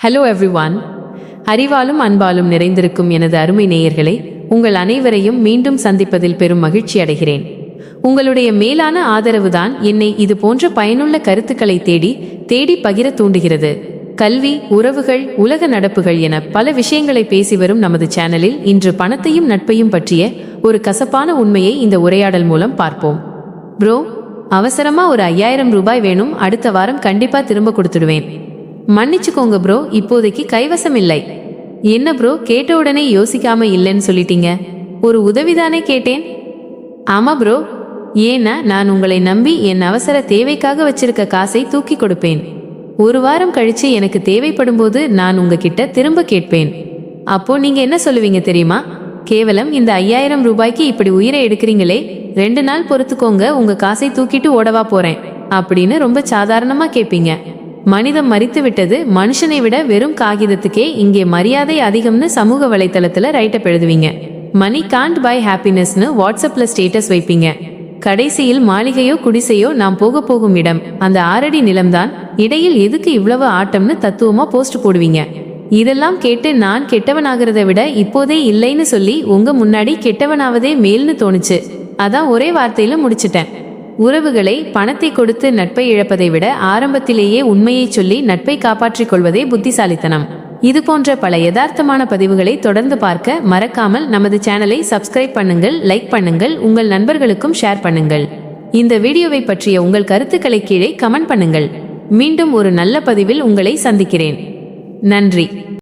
Hello everyone. அறிவாலும் அன்பாலும் நிறைந்திருக்கும் எனது அருமை நேயர்களே, உங்கள் அனைவரையும் மீண்டும் சந்திப்பதில் பெரும் மகிழ்ச்சி அடைகிறேன். உங்களுடைய மேலான ஆதரவுதான் என்னை இது போன்ற பயனுள்ள கருத்துக்களை தேடி பகிர தூண்டுகிறது. கல்வி, உறவுகள், உலக நடப்புகள் என பல விஷயங்களை பேசி வரும் நமது சேனலில் இன்று பணத்தையும் நட்பையும் பற்றிய ஒரு கசப்பான உண்மையை இந்த உரையாடல் மூலம் பார்ப்போம். ப்ரோ, அவசரமா ஒரு 5000 ரூபாய் வேணும், அடுத்த வாரம் கண்டிப்பா திரும்ப கொடுத்துடுவேன். மன்னிச்சுக்கோங்க ப்ரோ, இப்போதைக்கு கைவசம் இல்லை. என்ன ப்ரோ, கேட்ட உடனே யோசிக்காம இல்லைன்னு சொல்லிட்டீங்க? ஒரு உதவிதானே கேட்டேன். ஆமா ப்ரோ, ஏன்னா நான் உங்களை நம்பி என் அவசர தேவைக்காக வச்சிருக்க காசை தூக்கி கொடுப்பேன். ஒரு வாரம் கழிச்சு எனக்கு தேவைப்படும் போது நான் உங்ககிட்ட திரும்ப கேட்பேன். அப்போ நீங்க என்ன சொல்லுவீங்க தெரியுமா? கேவலம் இந்த 5000 ரூபாய்க்கு இப்படி உயிரை எடுக்கிறீங்களே, 2 நாள் பொறுத்துக்கோங்க, உங்க காசை தூக்கிட்டு ஓடவா போறேன் அப்படின்னு ரொம்ப சாதாரணமா கேட்பீங்க. மனிதம் மரித்து விட்டது, மனுஷனை விட வெறும் காகிதத்துக்கே இங்கே மரியாதை அதிகம்னு சமூக வலைத்தளத்துல ரைட்டப் எழுதுவீங்க. மணி காண்ட் பை ஹாப்பினஸ்னு வாட்ஸ்அப்ல ஸ்டேட்டஸ் வைப்பீங்க. கடைசியில் மாளிகையோ குடிசையோ நாம் போகும் இடம் அந்த 6 அடி நிலம்தான், இடையில் எதுக்கு இவ்வளவு ஆட்டம்னு தத்துவமா போஸ்ட் போடுவீங்க. இதெல்லாம் கேட்டு நான் கெட்டவனாகிறத விட இப்போதே இல்லைன்னு சொல்லி உங்க முன்னாடி கெட்டவனாவதே மேல்னு தோணுச்சு. அதான் ஒரே வார்த்தையில முடிச்சிட்டேன். உறவுகளை பணத்தை கொடுத்து நட்பை இழப்பதை விட ஆரம்பத்திலேயே உண்மையை சொல்லி நட்பை காப்பாற்றிக் கொள்வதே புத்திசாலித்தனம். இது போன்ற பல யதார்த்தமான பதிவுகளை தொடர்ந்து பார்க்க மறக்காமல் நமது சேனலை சப்ஸ்கிரைப் பண்ணுங்கள், லைக் பண்ணுங்கள், உங்கள் நண்பர்களுக்கும் ஷேர் பண்ணுங்கள். இந்த வீடியோவை பற்றிய உங்கள் கருத்துக்களை கீழே கமெண்ட் பண்ணுங்கள். மீண்டும் ஒரு நல்ல பதிவில் உங்களை சந்திக்கிறேன். நன்றி.